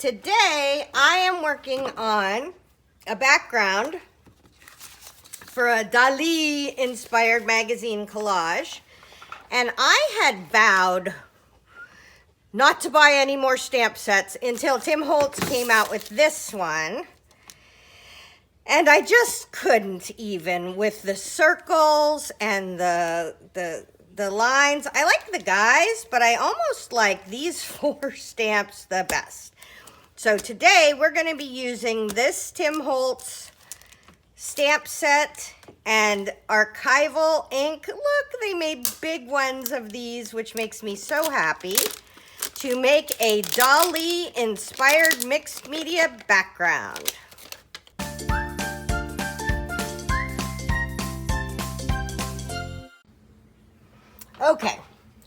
Today I am working on a background for a Dali Inspired magazine collage, and I had vowed not to buy any more stamp sets until Tim Holtz came out with this one, and I just couldn't, even with the circles and the lines. I like the guys, but I almost like these 4 stamps the best. So today we're going to be using this Tim Holtz stamp set and archival ink. Look, they made big ones of these, which makes me so happy, to make a Dali Inspired mixed media background. Okay,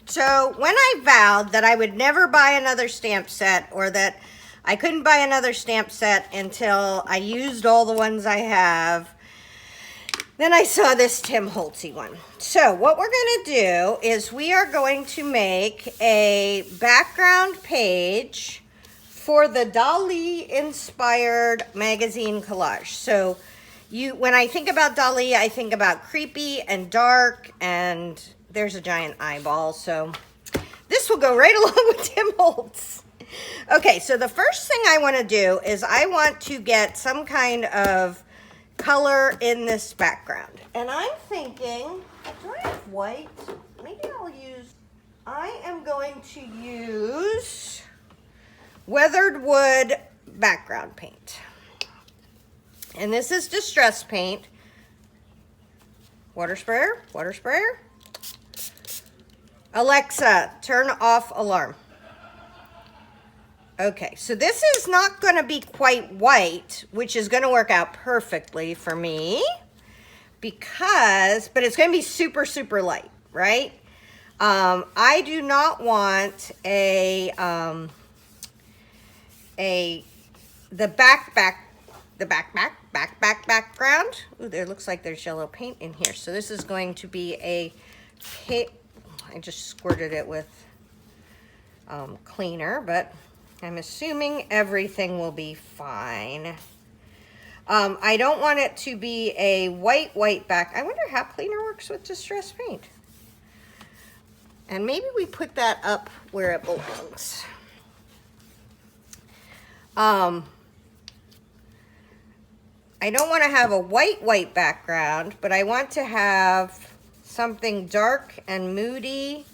so when I vowed that I would never buy another stamp set, or that I couldn't buy another stamp set until I used all the ones I have, then I saw this Tim Holtzy one. So what we're going to do is we are going to make a background page for the Dali Inspired magazine collage. So when I think about Dali, I think about creepy and dark, and there's a giant eyeball. So this will go right along with Tim Holtz. Okay, so the first thing I want to do is I want to get some kind of color in this background. And I'm thinking, do I have white? Maybe I am going to use weathered wood background paint. And this is Distress paint. Water sprayer, water sprayer. Alexa, turn off alarm. Okay, so this is not going to be quite white, which is going to work out perfectly for me, but it's going to be super, super light, right? I do not want the background. Ooh, there looks like there's yellow paint in here. So this is going to be I just squirted it with cleaner, but I'm assuming everything will be fine. I don't want it to be a white back. I wonder how cleaner works with Distress paint. And maybe we put that up where it belongs. I don't want to have a white background, but I want to have something dark and moody.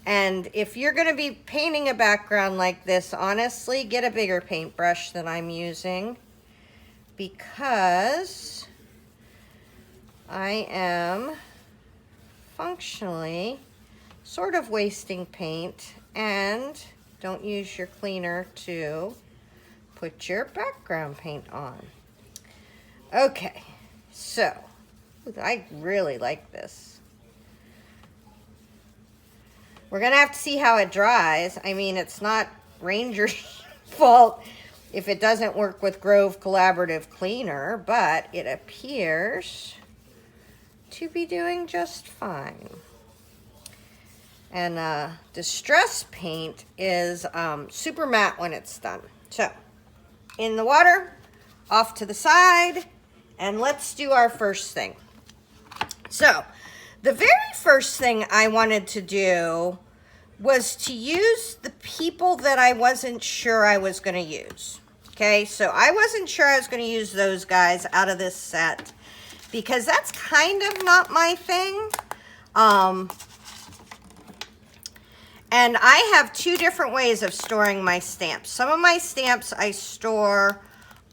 And if you're going to be painting a background like this, honestly, get a bigger paintbrush than I'm using, because I am functionally sort of wasting paint. And don't use your cleaner to put your background paint on. Okay, so I really like this. We're going to have to see how it dries. I mean, it's not Ranger's fault if it doesn't work with Grove Collaborative Cleaner, but it appears to be doing just fine. And Distress paint is super matte when it's done. So, in the water, off to the side, and let's do our first thing. So, the very first thing I wanted to do was to use the people that I wasn't sure I was going to use. Okay, so I wasn't sure I was going to use those guys out of this set, because that's kind of not my thing. And I have 2 different ways of storing my stamps. Some of my stamps I store,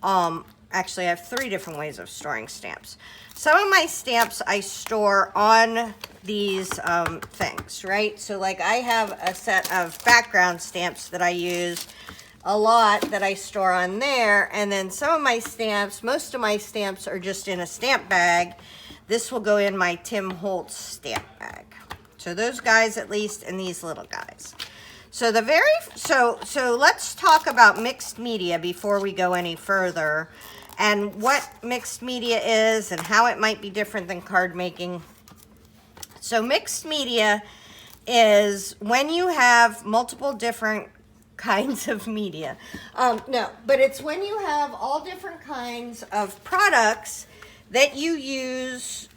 actually I have 3 different ways of storing stamps. Some of my stamps I store on these things, right? So like I have a set of background stamps that I use a lot that I store on there. And then some of my stamps, most of my stamps are just in a stamp bag. This will go in my Tim Holtz stamp bag. So those guys at least, and these little guys. So so let's talk about mixed media before we go any further, and what mixed media is and how it might be different than card making. So mixed media is when you have multiple different kinds of media. No, but it's when you have all different kinds of products that you use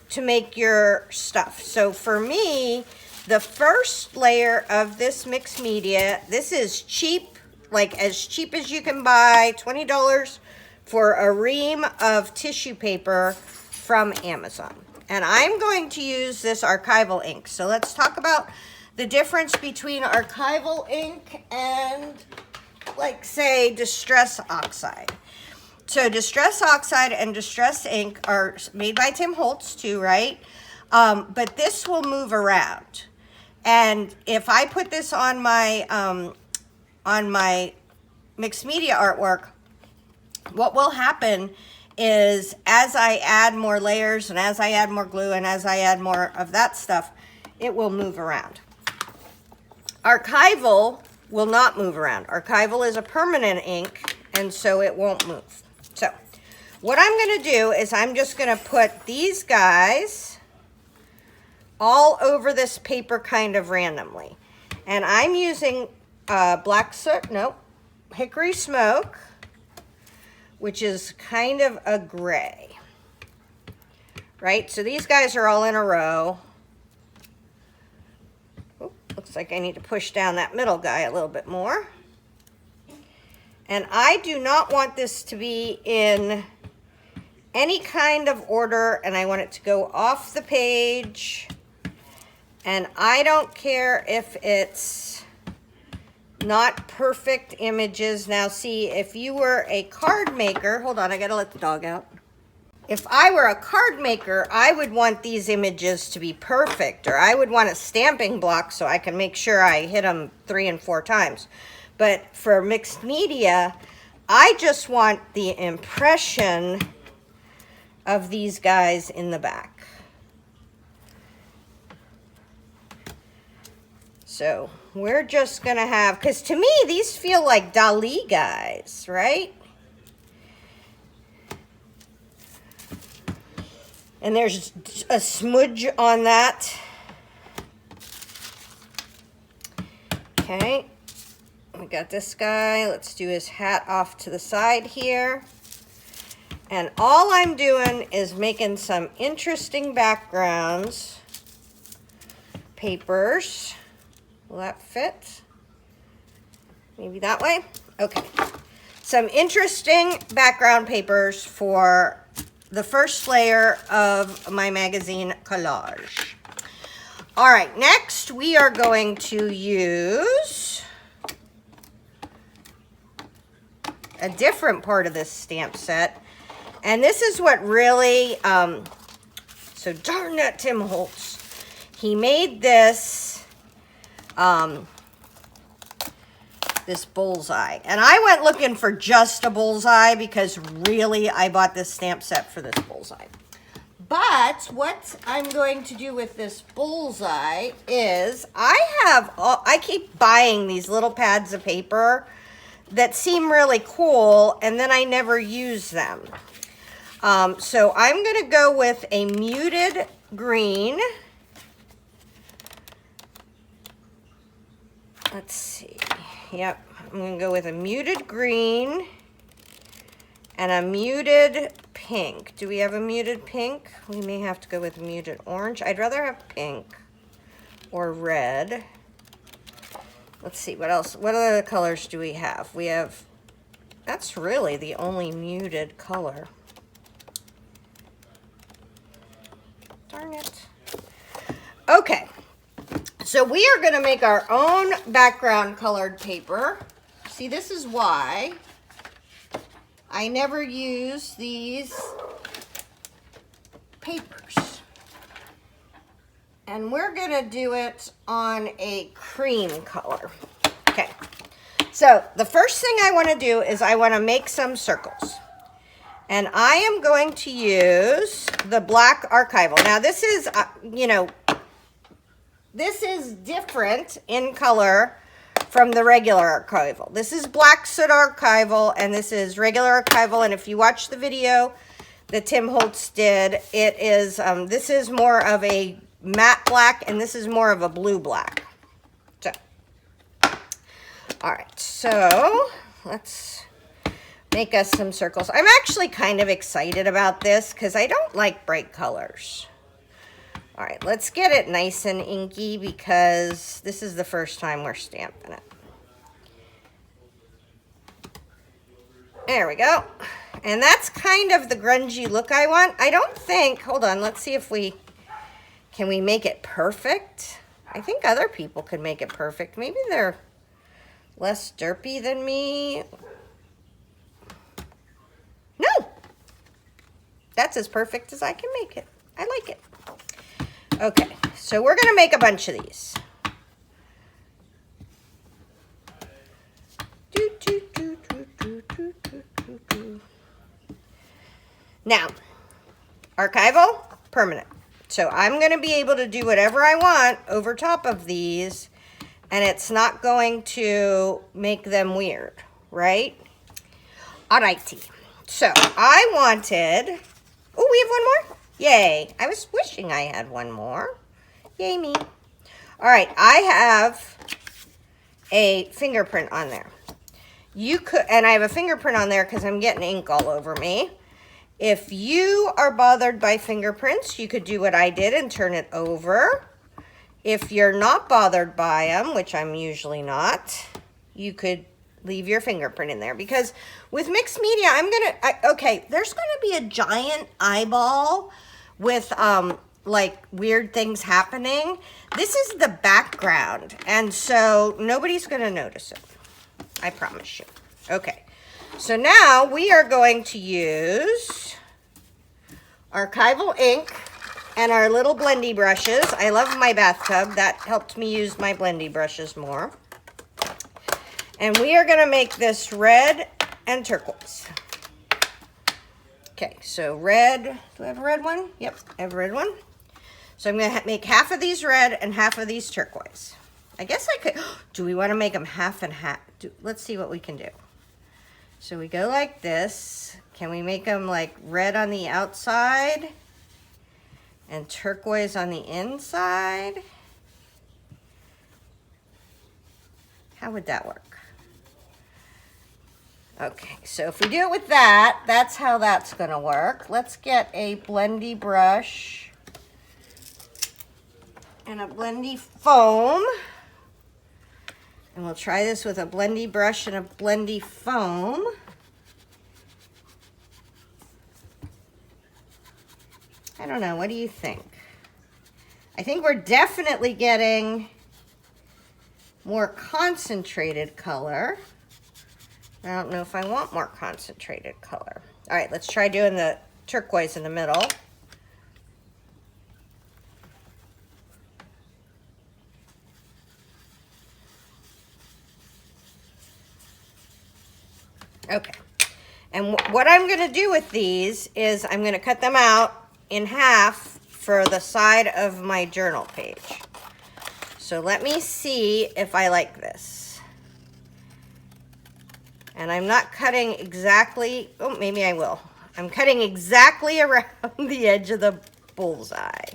to make your stuff. So for me, the first layer of this mixed media, this is cheap, like as cheap as you can buy, $20 for a ream of tissue paper from Amazon. And I'm going to use this archival ink. So let's talk about the difference between archival ink and, like, say, Distress Oxide. So Distress Oxide and Distress ink are made by Tim Holtz too, right? But this will move around. And if I put this on my mixed media artwork, what will happen is as I add more layers and as I add more glue and as I add more of that stuff, it will move around. Archival will not move around. Archival is a permanent ink, and so it won't move. So what I'm going to do is I'm just going to put these guys all over this paper kind of randomly. And I'm using black soot, hickory smoke, which is kind of a gray, right? So these guys are all in a row. Ooh, looks like I need to push down that middle guy a little bit more. And I do not want this to be in any kind of order, and I want it to go off the page. And I don't care if it's not perfect images. Now see, if you were a card maker, hold on, I gotta let the dog out. If I were a card maker, I would want these images to be perfect, or I would want a stamping block so I can make sure I hit them 3 and 4 times. But for mixed media, I just want the impression of these guys in the back. So we're just going to have, because to me, these feel like Dali guys, right? And there's a smudge on that. Okay. We got this guy. Let's do his hat off to the side here. And all I'm doing is making some interesting backgrounds. Papers. Will that fit? Maybe that way? Okay. Some interesting background papers for the first layer of my magazine collage. All right, next we are going to use a different part of this stamp set. And this is what really, so darn that Tim Holtz. He made this, this bullseye. And I went looking for just a bullseye because really I bought this stamp set for this bullseye. But what I'm going to do with this bullseye is I keep buying these little pads of paper that seem really cool, and then I never use them. So I'm going to go with a muted green. Let's see. Yep, I'm going to go with a muted green and a muted pink. Do we have a muted pink? We may have to go with muted orange. I'd rather have pink or red. Let's see, what else? What other colors do we have? We have, that's really the only muted color. Darn it. Okay, so we are going to make our own background colored paper. See, this is why I never use these papers. And we're going to do it on a cream color. Okay, so the first thing I want to do is I want to make some circles. And I am going to use the black archival. Now this is, this is different in color from the regular archival. This is black soot archival and this is regular archival. And if you watch the video that Tim Holtz did, it is, this is more of a matte black and this is more of a blue black. So, All right, so let's make us some circles. I'm actually kind of excited about this because I don't like bright colors. All right, let's get it nice and inky because this is the first time we're stamping it. There we go. And that's kind of the grungy look I want. I don't think, hold on, let's see if can we make it perfect? I think other people could make it perfect. Maybe they're less derpy than me. No, that's as perfect as I can make it. I like it. Okay, so we're gonna make a bunch of these. Now, archival, permanent. So I'm going to be able to do whatever I want over top of these, and it's not going to make them weird, right? Alrighty. So I wanted, oh, we have one more? Yay. I was wishing I had one more. Yay me. All right, I have a fingerprint on there. You could, and I have a fingerprint on there because I'm getting ink all over me. If you are bothered by fingerprints, you could do what I did and turn it over. If you're not bothered by them, which I'm usually not, you could leave your fingerprint in there. Because with mixed media, okay, there's gonna be a giant eyeball with like weird things happening. This is the background, and so nobody's gonna notice it. I promise you. Okay. So now we are going to use archival ink and our little blendy brushes. I love my bathtub. That helped me use my blendy brushes more. And we are going to make this red and turquoise. Okay, so red. Do I have a red one? Yep, I have a red one. So I'm going to make half of these red and half of these turquoise. I guess I could. Do we want to make them half and half? Let's see what we can do. So we go like this. Can we make them like red on the outside and turquoise on the inside? How would that work? Okay, so if we do it with that, that's how that's gonna work. Let's get a blendy brush and a blendy foam. And we'll try this with a blendy brush and a blendy foam. I don't know, what do you think? I think we're definitely getting more concentrated color. I don't know if I want more concentrated color. All right, let's try doing the turquoise in the middle. Okay, and what I'm going to do with these is I'm going to cut them out in half for the side of my journal page. So let me see if I like this. And I'm not cutting exactly, oh, maybe I will. I'm cutting exactly around the edge of the bullseye.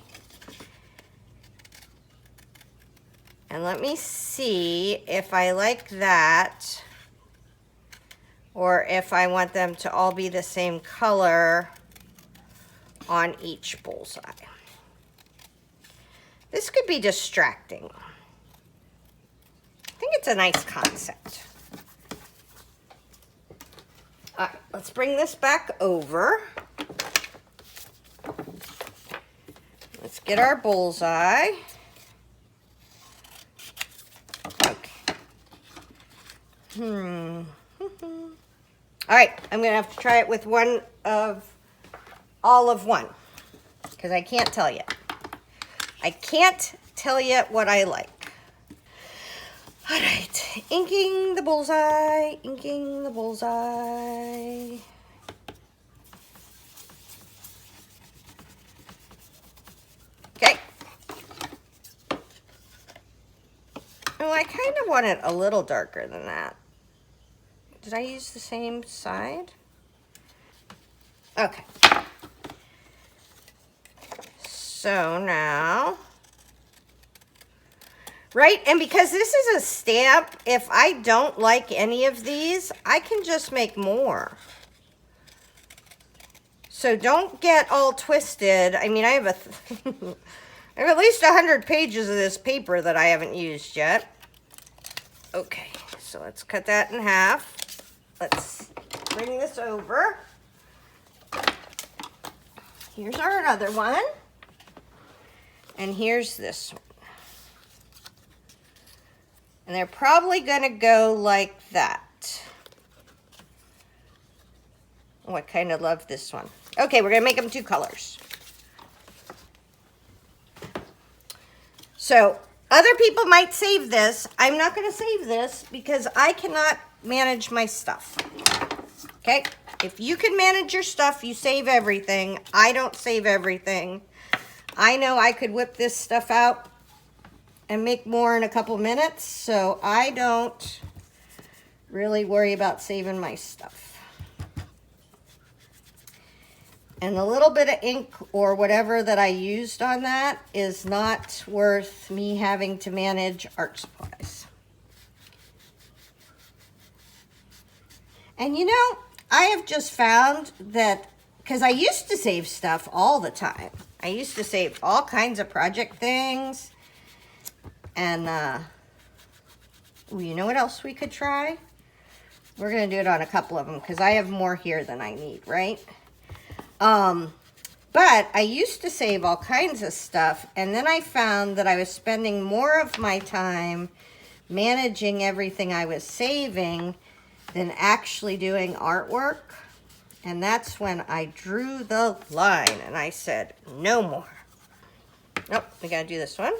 And let me see if I like that, or if I want them to all be the same color on each bullseye. This could be distracting. I think it's a nice concept. All right, let's bring this back over. Let's get our bullseye. Okay. All right, I'm gonna have to try it with all of one, because I can't tell yet. I can't tell yet what I like. All right, inking the bullseye, inking the bullseye. Okay. Oh, I kind of want it a little darker than that. Did I use the same side? Okay. So now Right? And because this is a stamp, if I don't like any of these, I can just make more. So don't get all twisted. I mean, I have I have at least 100 pages of this paper that I haven't used yet. Okay, so let's cut that in half. Let's bring this over. Here's our other one. And here's this one. And they're probably going to go like that. Oh, I kind of love this one. Okay, we're going to make them 2 colors. So, other people might save this. I'm not going to save this because I cannot manage my stuff. Okay? If you can manage your stuff, you save everything. I don't save everything. I know I could whip this stuff out and make more in a couple minutes, so I don't really worry about saving my stuff. And the little bit of ink or whatever that I used on that is not worth me having to manage art supplies. And you know, I have just found that, because I used to save stuff all the time. I used to save all kinds of project things. And, you know what else we could try? We're going to do it on a couple of them because I have more here than I need, right? But I used to save all kinds of stuff, and then I found that I was spending more of my time managing everything I was saving than actually doing artwork. And that's when I drew the line and I said, no more. Nope, we gotta do this one.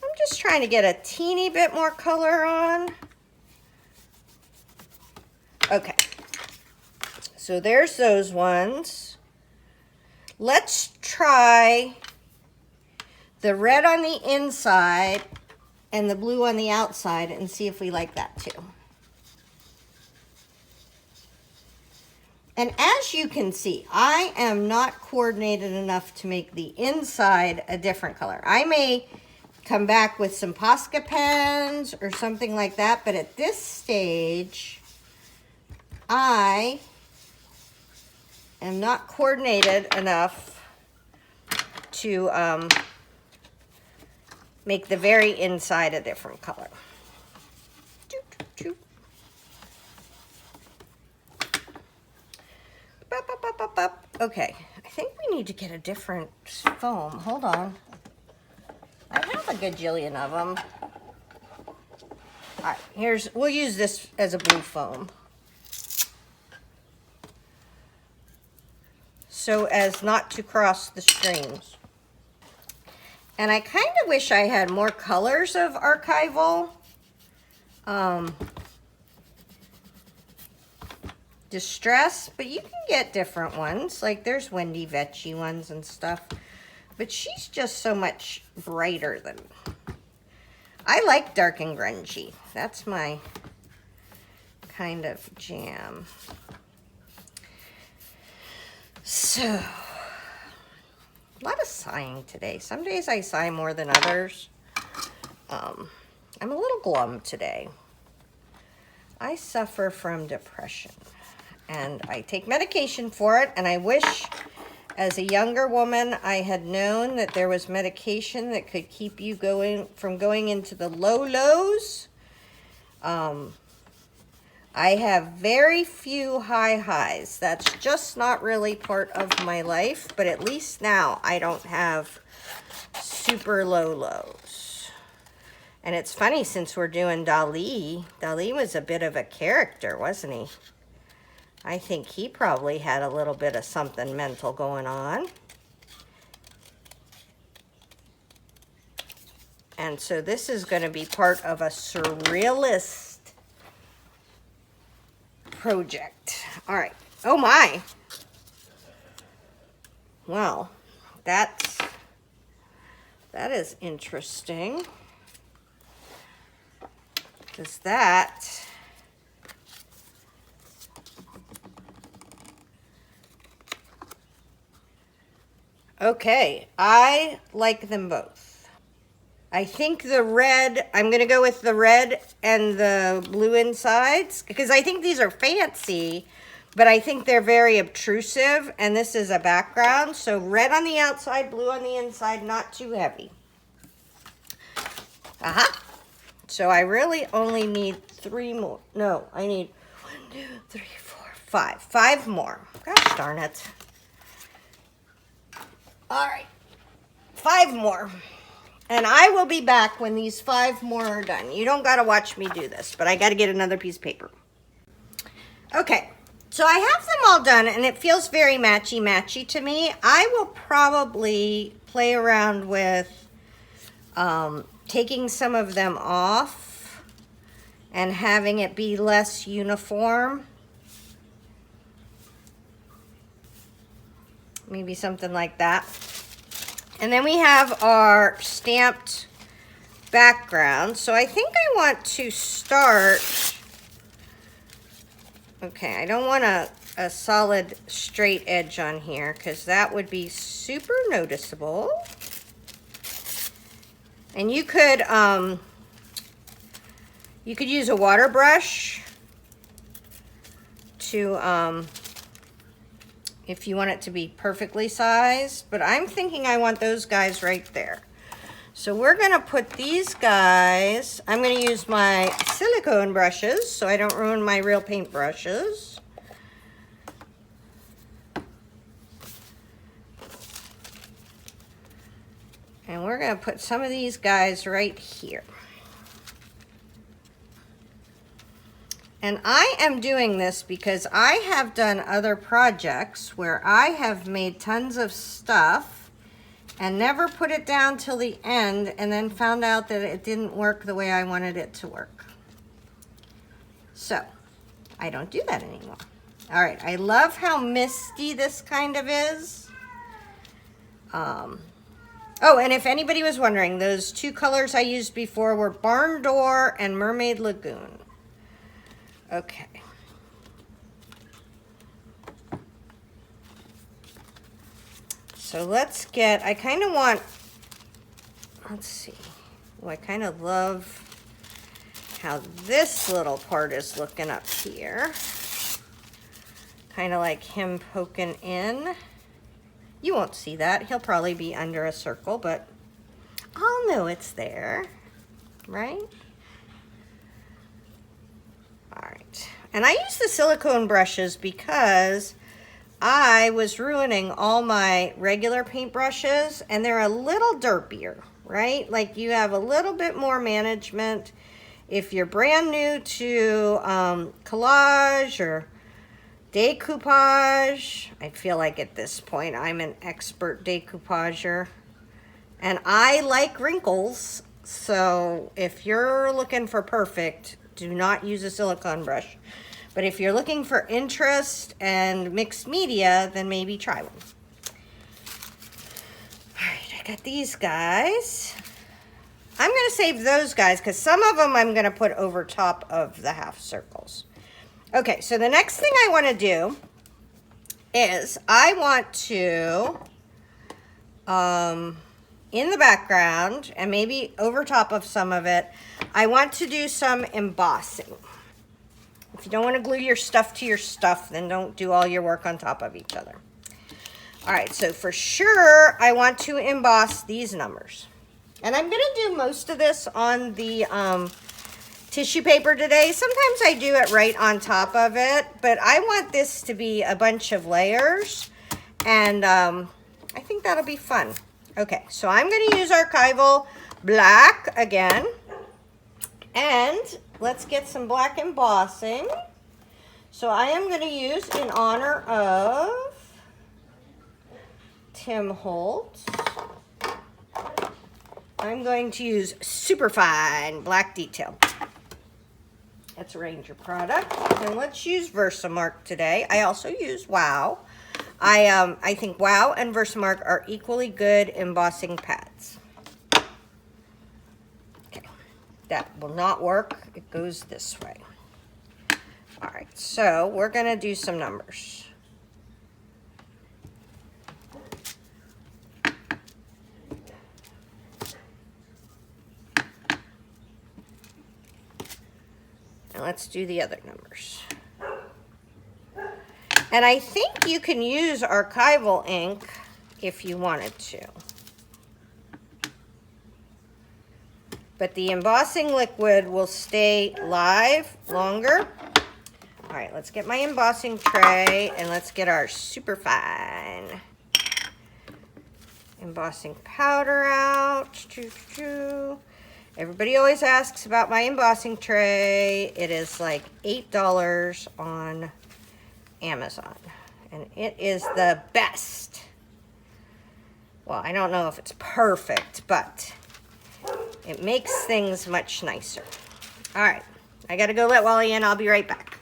I'm just trying to get a teeny bit more color on. Okay, so there's those ones. Let's try the red on the inside and the blue on the outside and see if we like that too. And as you can see, I am not coordinated enough to make the inside a different color. I may come back with some Posca pens or something like that, but at this stage, I am not coordinated enough to make the very inside a different color. Okay, I think we need to get a different foam. Hold on. I have a gajillion of them. All right, we'll use this as a blue foam, so as not to cross the streams. And I kind of wish I had more colors of archival distress, but you can get different ones. Like there's Wendy Vecchi ones and stuff, but she's just so much brighter than. I like dark and grungy. That's my kind of jam. So, a lot of sighing today. Some days I sigh more than others. I'm a little glum today. I suffer from depression, and I take medication for it, and I wish as a younger woman I had known that there was medication that could keep you from going into the low lows. I have very few high highs. That's just not really part of my life, but at least now I don't have super low lows. And it's funny, since we're doing Dali was a bit of a character, wasn't he? I think he probably had a little bit of something mental going on. And so this is going to be part of a surrealist project. All right. Oh my. Well, that is interesting. Because that okay, I like them both. I think the red, I'm going to go with the red and the blue insides because I think these are fancy, but I think they're very obtrusive, and this is a background. So red on the outside, blue on the inside, not too heavy. Aha. So I really only need 3 more. No, I need 1, 2, 3, 4, 5. 5 more. Gosh darn it. All right. 5 more. And I will be back when these 5 more are done. You don't got to watch me do this, but I got to get another piece of paper. Okay. So I have them all done, and it feels very matchy-matchy to me. I will probably play around with taking some of them off and having it be less uniform. Maybe something like that. And then we have our stamped background. So I think I want to start. Okay, I don't want a solid straight edge on here because that would be super noticeable. And you could use a water brush to if you want it to be perfectly sized, but I'm thinking I want those guys right there. So we're gonna put these guys, I'm gonna use my silicone brushes so I don't ruin my real paint brushes. And we're gonna put some of these guys right here. And I am doing this because I have done other projects where I have made tons of stuff and never put it down till the end and then found out that it didn't work the way I wanted it to work. So I don't do that anymore. All right, I love how misty this kind of is. Oh, and if anybody was wondering, those 2 colors I used before were Barn Door and Mermaid Lagoon. Okay. So let's get, I kind of want, let's see. Oh, I kind of love how this little part is looking up here. Kind of like him poking in. You won't see that. He'll probably be under a circle, but I'll know it's there, right? All right. And I use the silicone brushes because I was ruining all my regular paint brushes, and they're a little derpier, right? Like you have a little bit more management. If you're brand new to collage or decoupage, I feel like at this point I'm an expert decoupager, and I like wrinkles. So if you're looking for perfect, do not use a silicone brush. But if you're looking for interest and mixed media, then maybe try one. All right, I got these guys. I'm going to save those guys because some of them I'm going to put over top of the half circles. Okay, so the next thing I want to do is I want to, in the background and maybe over top of some of it, I want to do some embossing. If you don't want to glue your stuff to your stuff, then don't do all your work on top of each other. All right, so for sure, I want to emboss these numbers. And I'm going to do most of this on the tissue paper today. Sometimes I do it right on top of it, but I want this to be a bunch of layers, and I think that'll be fun. Okay, so I'm going to use Archival Black again, and let's get some black embossing. So I am going to use, in honor of Tim Holtz, I'm going to use Superfine Black Detail. That's a Ranger product. And let's use Versamark today. I also use Wow. I think Wow and Versamark are equally good embossing pads. Okay, that will not work. It goes this way. All right, so we're going to do some numbers. And let's do the other numbers. And I think you can use archival ink if you wanted to. But the embossing liquid will stay live longer. All right, let's get my embossing tray and let's get our super fine embossing powder out. Everybody always asks about my embossing tray. It is like $8 on Amazon, and it is the best. Well, I don't know if it's perfect, but it makes things much nicer. All right, I gotta go let Wally in. I'll be right back.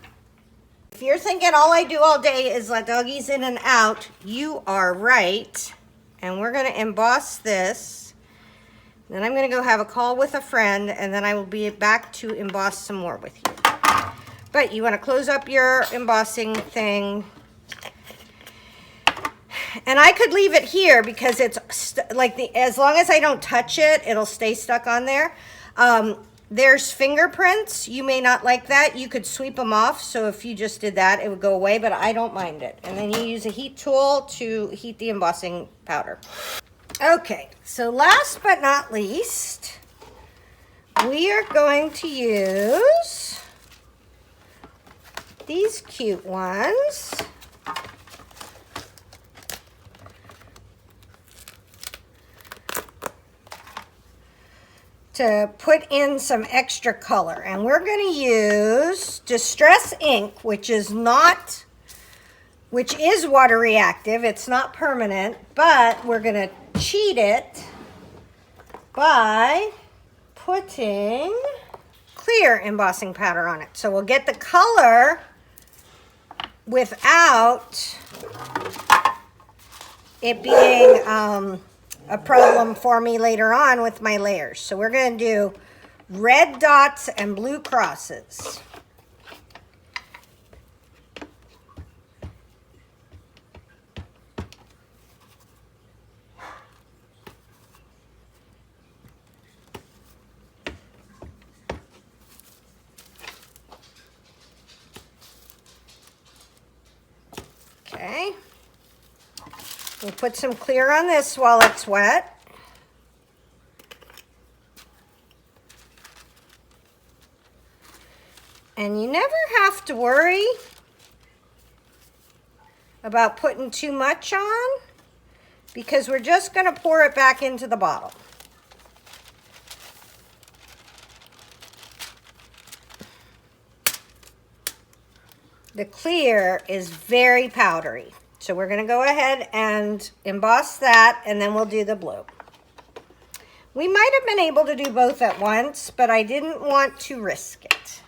If you're thinking all I do all day is let doggies in and out, you are right. And we're gonna emboss this. Then I'm gonna go have a call with a friend, and then I will be back to emboss some more with you. But you wanna close up your embossing thing. And I could leave it here because it's like as long as I don't touch it, it'll stay stuck on there. There's fingerprints. You may not like that. You could sweep them off. So if you just did that, it would go away, but I don't mind it. And then you use a heat tool to heat the embossing powder. Okay, so last but not least, we are going to use these cute ones. To put in some extra color, and we're going to use Distress ink, which is water reactive. It's not permanent, but we're going to cheat it by putting clear embossing powder on it. So we'll get the color without it being a problem for me later on with my layers. So we're going to do red dots and blue crosses. Okay. We'll put some clear on this while it's wet. And you never have to worry about putting too much on because we're just going to pour it back into the bottle. The clear is very powdery. So we're going to go ahead and emboss that, and then we'll do the blue. We might have been able to do both at once, but I didn't want to risk it.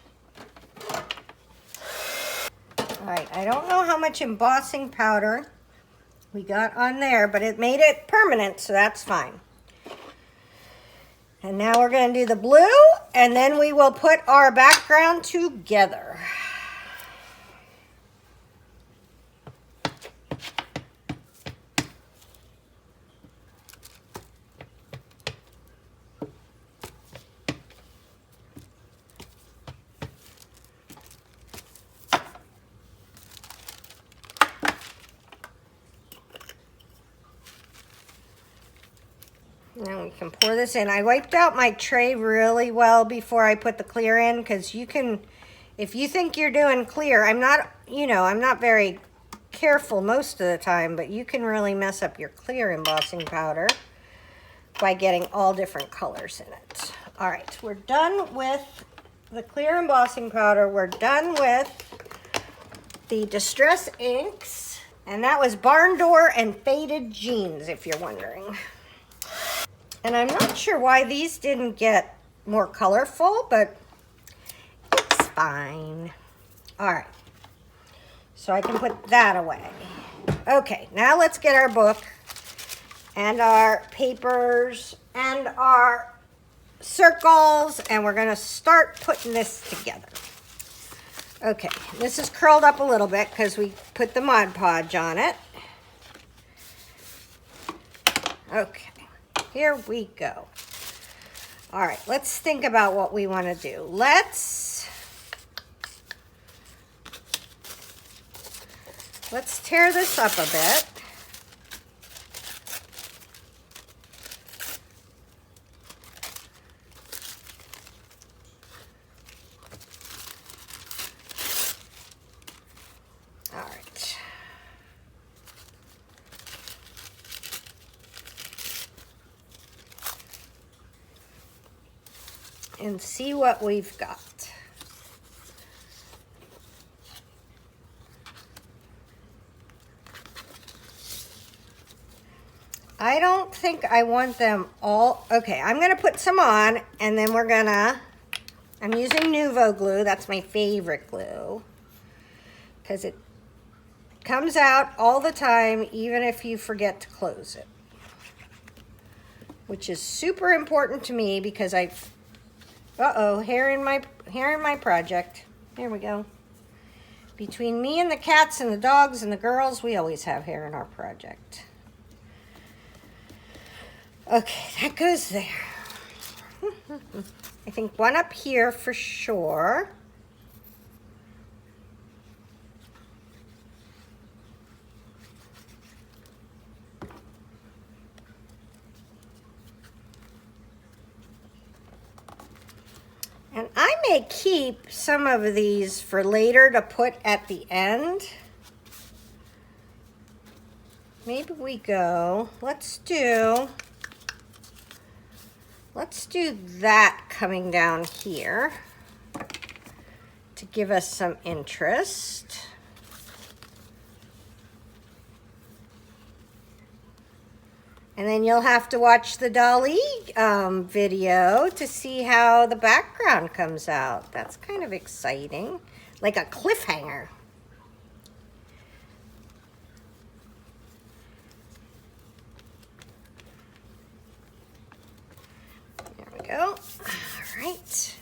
All right, I don't know how much embossing powder we got on there, but it made it permanent, so that's fine. And now we're going to do the blue, and then we will put our background together. Now we can pour this in. I wiped out my tray really well before I put the clear in, because you can, if you think you're doing clear, I'm not, I'm not very careful most of the time, but you can really mess up your clear embossing powder by getting all different colors in it. All right, we're done with the clear embossing powder. We're done with the Distress inks, and that was Barn Door and Faded Jeans, if you're wondering. And I'm not sure why these didn't get more colorful, but it's fine. All right, so I can put that away. Okay, now let's get our book and our papers and our circles, and we're gonna start putting this together. Okay, this is curled up a little bit because we put the Mod Podge on it. Okay. Here we go. All right, let's think about what we want to do. Let's let's tear this up a bit. All right. And see what we've got. I don't think I want them all. Okay, I'm gonna put some on and then I'm using Nouveau glue. That's my favorite glue because it comes out all the time, even if you forget to close it, which is super important to me because hair in my project. There we go. Between me and the cats and the dogs and the girls, we always have hair in our project. Okay, that goes there. I think one up here for sure. And I may keep some of these for later to put at the end. Maybe we go, let's do that coming down here to give us some interest. And then you'll have to watch the Dali video to see how the background comes out. That's kind of exciting, like a cliffhanger. Go. All right.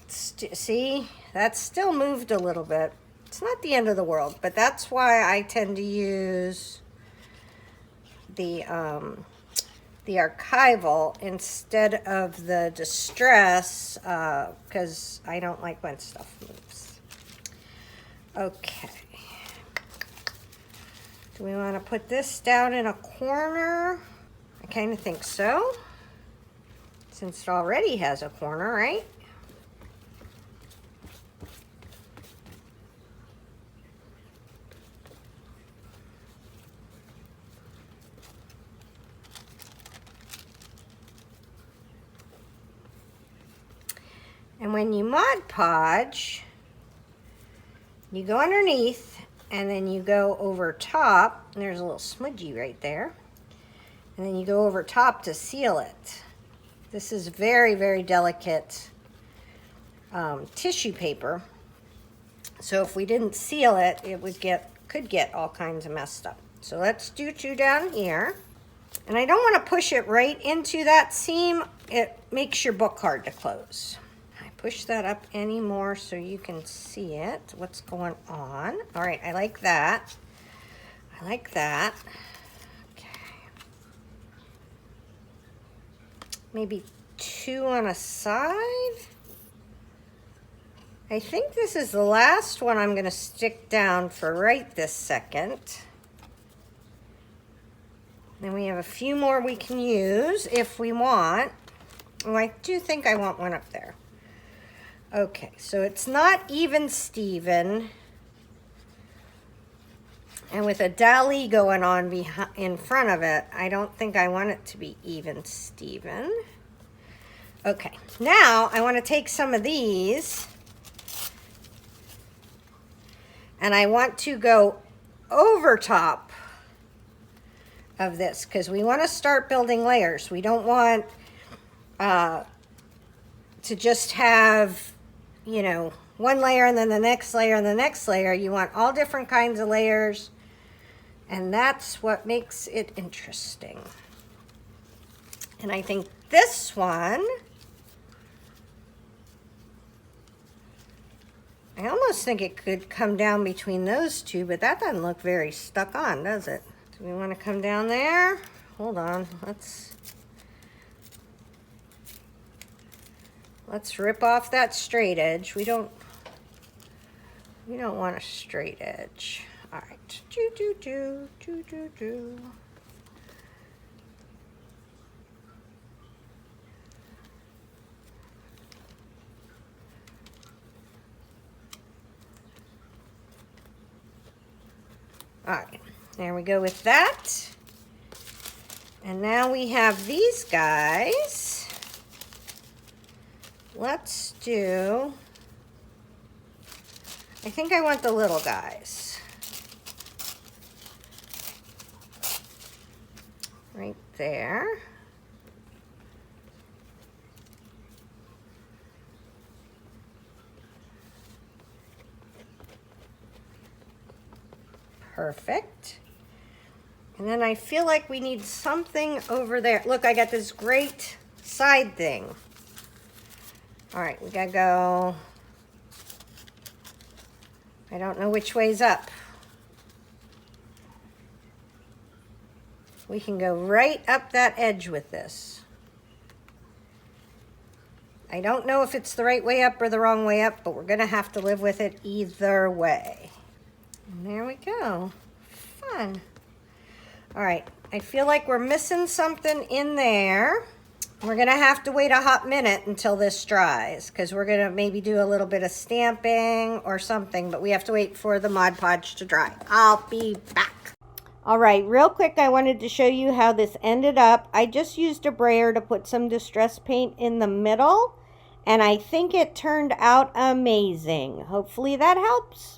See, that's still moved a little bit. It's not the end of the world, but that's why I tend to use the archival instead of the Distress because I don't like when stuff moves. Okay. Do we want to put this down in a corner? I kind of think so. Since it already has a corner, right? And when you Mod Podge, you go underneath and then you go over top, and there's a little smudgy right there, and then you go over top to seal it. This is very, very delicate tissue paper. So if we didn't seal it, it could get all kinds of messed up. So let's do two down here. And I don't want to push it right into that seam. It makes your book hard to close. I push that up any more so you can see it, what's going on. All right, I like that. I like that. Maybe two on a side. I think this is the last one I'm going to stick down for right this second. Then we have a few more we can use if we want. Oh, I do think I want one up there. Okay, so it's not even Steven. And with a Dali going on in front of it, I don't think I want it to be even Steven. Okay, now I want to take some of these and I want to go over top of this because we want to start building layers. We don't want to just have, you know, one layer and then the next layer and the next layer. You want all different kinds of layers, and that's what makes it interesting. And I think this one, I almost think it could come down between those two, but that doesn't look very stuck on, does it? Do we want to come down there? Hold on, let's rip off that straight edge. We don't We don't want a straight edge. All right. All right, there we go with that. And now we have these guys. Let's do, I think I want the little guys. Right there. Perfect. And then I feel like we need something over there. Look, I got this great side thing. All right, we gotta go. I don't know which way's up. We can go right up that edge with this. I don't know if it's the right way up or the wrong way up, but we're gonna have to live with it either way. And there we go. Fun. All right, I feel like we're missing something in there. We're gonna have to wait a hot minute until this dries, because we're gonna maybe do a little bit of stamping or something, but we have to wait for the Mod Podge to dry. I'll be back. All right, real quick, I wanted to show you how this ended up. I just used a brayer to put some distress paint in the middle, and I think it turned out amazing. Hopefully that helps.